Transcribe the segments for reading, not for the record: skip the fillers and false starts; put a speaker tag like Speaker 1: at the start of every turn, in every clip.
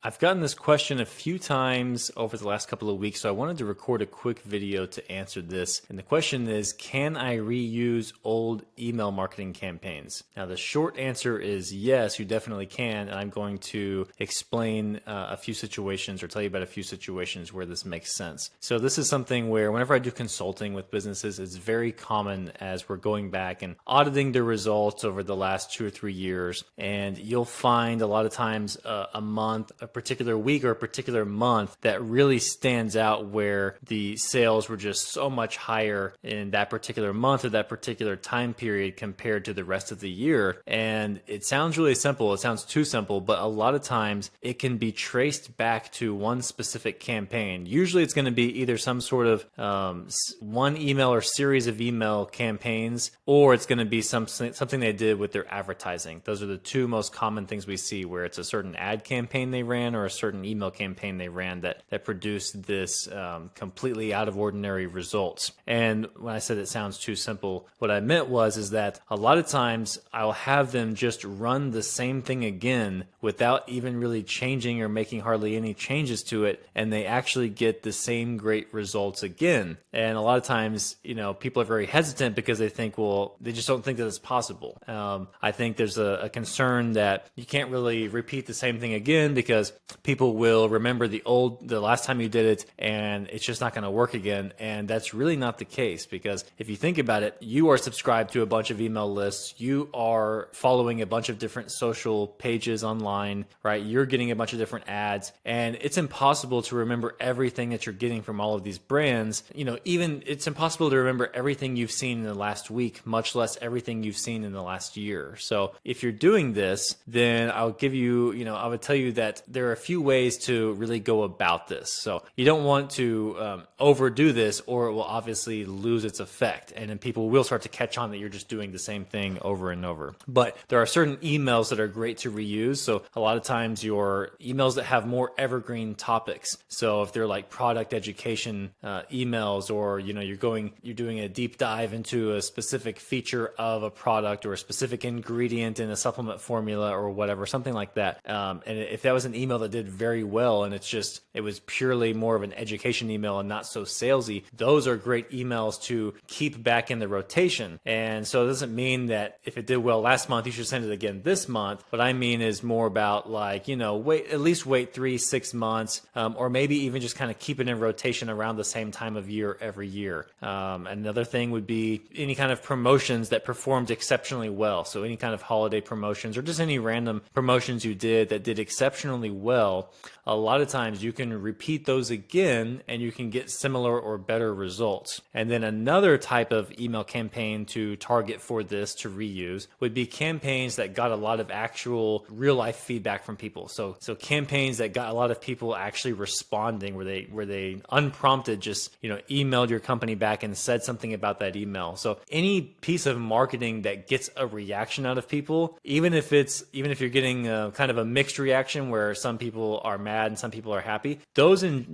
Speaker 1: I've gotten this question a few times over the last couple of weeks, so I wanted to record a quick video to answer this. And the question is, can I reuse old email marketing campaigns? Now, the short answer is yes, you definitely can. And I'm going to explain a few situations or tell you about a few situations where this makes sense. So this is something where whenever I do consulting with businesses, it's very common as we're going back and auditing their results over the last 2 or 3 years. And you'll find a lot of times a month, a particular week or a particular month that really stands out where the sales were just so much higher in that particular month or that particular time period compared to the rest of the year. And it sounds really simple. It sounds too simple, but a lot of times it can be traced back to one specific campaign. Usually it's going to be either some sort of one email or series of email campaigns, or it's going to be something they did with their advertising. Those are the two most common things we see, where it's a certain ad campaign they ran or a certain email campaign they ran that produced this completely out of ordinary results. And when I said it sounds too simple, what I meant is that a lot of times I'll have them just run the same thing again without even really changing or making hardly any changes to it, and they actually get the same great results again. And a lot of times, people are very hesitant because they think, well, they just don't think that it's possible. I think there's a concern that you can't really repeat the same thing again because people will remember the last time you did it, and it's just not going to work again. And that's really not the case, because if you think about it, you are subscribed to a bunch of email lists, you are following a bunch of different social pages online, right? You're getting a bunch of different ads, and it's impossible to remember everything that you're getting from all of these brands. Even it's impossible to remember everything you've seen in the last week, much less everything you've seen in the last year. So if you're doing this, then I would tell you that there are a few ways to really go about this. So you don't want to overdo this, or it will obviously lose its effect, and then people will start to catch on that you're just doing the same thing over and over. But there are certain emails that are great to reuse. So a lot of times your emails that have more evergreen topics. So if they're like product education emails, or you're doing a deep dive into a specific feature of a product or a specific ingredient in a supplement formula or whatever, something like that. And if that was an email that did very well and it was purely more of an education email and not so salesy, those are great emails to keep back in the rotation. And so it doesn't mean that if it did well last month, you should send it again this month. What I mean is more about at least wait 3-6 months, or maybe even just kind of keep it in rotation around the same time of year every year. Another thing would be any kind of promotions that performed exceptionally well. So any kind of holiday promotions or just any random promotions you did that did exceptionally well. A lot of times you can repeat those again and you can get similar or better results. And then another type of email campaign to target for this to reuse would be campaigns that got a lot of actual real life feedback from people. So campaigns that got a lot of people actually responding, where they unprompted just emailed your company back and said something about that email. So any piece of marketing that gets a reaction out of people, even if you're getting kind of a mixed reaction where some people are mad and some people are happy,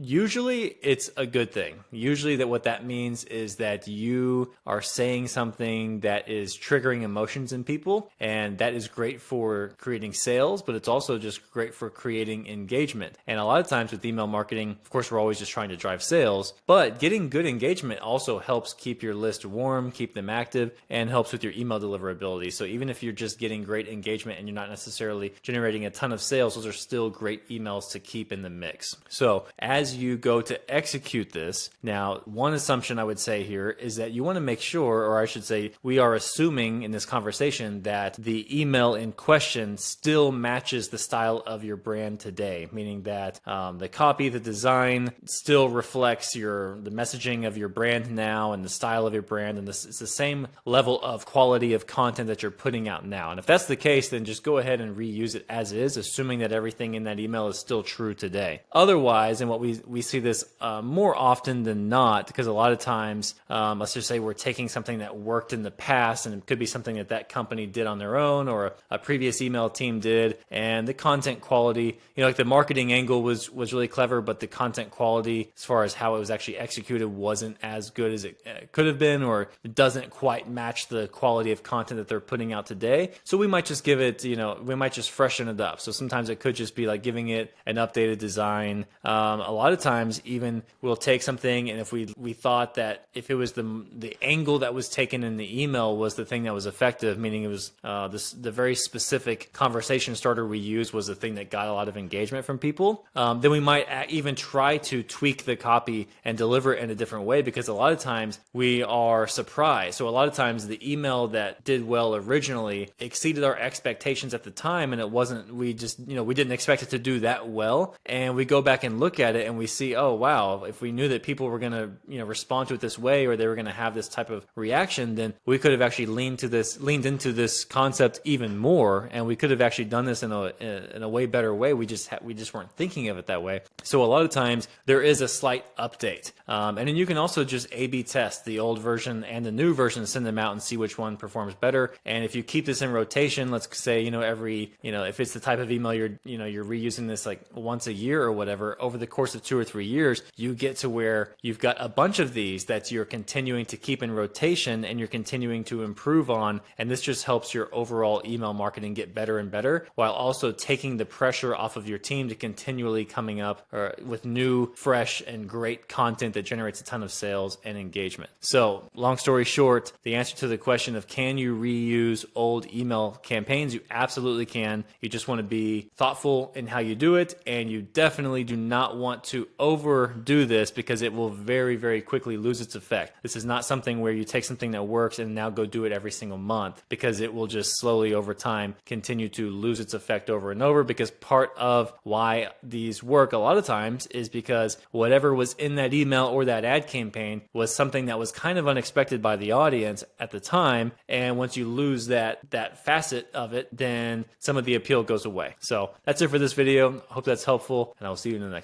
Speaker 1: usually it's a good thing. Usually what that means is that you are saying something that is triggering emotions in people, and that is great for creating sales, but it's also just great for creating engagement. And a lot of times with email marketing, of course, we're always just trying to drive sales, but getting good engagement also helps keep your list warm, keep them active, and helps with your email deliverability. So even if you're just getting great engagement and you're not necessarily generating a ton of sales, those are still great emails to keep in the mix. So as you go to execute this, now one assumption I would say here is that you want to make sure, or I should say, we are assuming in this conversation that the email in question still matches the style of your brand today, meaning that the copy, the design still reflects the messaging of your brand now and the style of your brand, and it's the same level of quality of content that you're putting out now. And if that's the case, then just go ahead and reuse it as is, assuming that everything in that email is still true today. Otherwise, and what we see this more often than not, because a lot of times, let's just say we're taking something that worked in the past, and it could be something that company did on their own or a previous email team did, and the content quality, like the marketing angle was really clever, but the content quality as far as how it was actually executed wasn't as good as it could have been, or it doesn't quite match the quality of content that they're putting out today. So we might just give it, we might just freshen it up. So sometimes it could just be like giving it an updated design. A lot of times even we'll take something, and if we thought that if it was the angle that was taken in the email was the thing that was effective, meaning it was the very specific conversation starter we used was the thing that got a lot of engagement from people, then we might even try to tweak the copy and deliver it in a different way, because a lot of times we are surprised. So a lot of times the email that did well originally exceeded our expectations at the time, and it wasn't, we just, we didn't expect it to do that well. And we go back and look at it and we see, oh wow, if we knew that people were going to respond to it this way, or they were going to have this type of reaction, then we could have actually leaned into this concept even more, and we could have actually done this in a way better way. We just weren't thinking of it that way. So a lot of times there is a slight update, and then you can also just A/B test the old version and the new version, send them out and see which one performs better. And if you keep this in rotation, let's say every if it's the type of email you're reusing this like once a year or whatever, over the course of 2 or 3 years, you get to where you've got a bunch of these that you're continuing to keep in rotation and you're continuing to improve on, and this just helps your overall email marketing get better and better, while also taking the pressure off of your team to continually coming up with new, fresh, and great content that generates a ton of sales and engagement. So long story short, the answer to the question of can you reuse old email campaigns, you absolutely can. You just want to be thoughtful in how you do it, and you definitely do not want to overdo this, because it will very, very quickly lose its effect. This is not something where you take something that works and now go do it every single month, because it will just slowly over time continue to lose its effect over and over. Because part of why these work a lot of times is because whatever was in that email or that ad campaign was something that was kind of unexpected by the audience at the time, and once you lose that facet of it, then some of the appeal goes away. So that's it for this video. Hope that's helpful, and I will see you in the next one.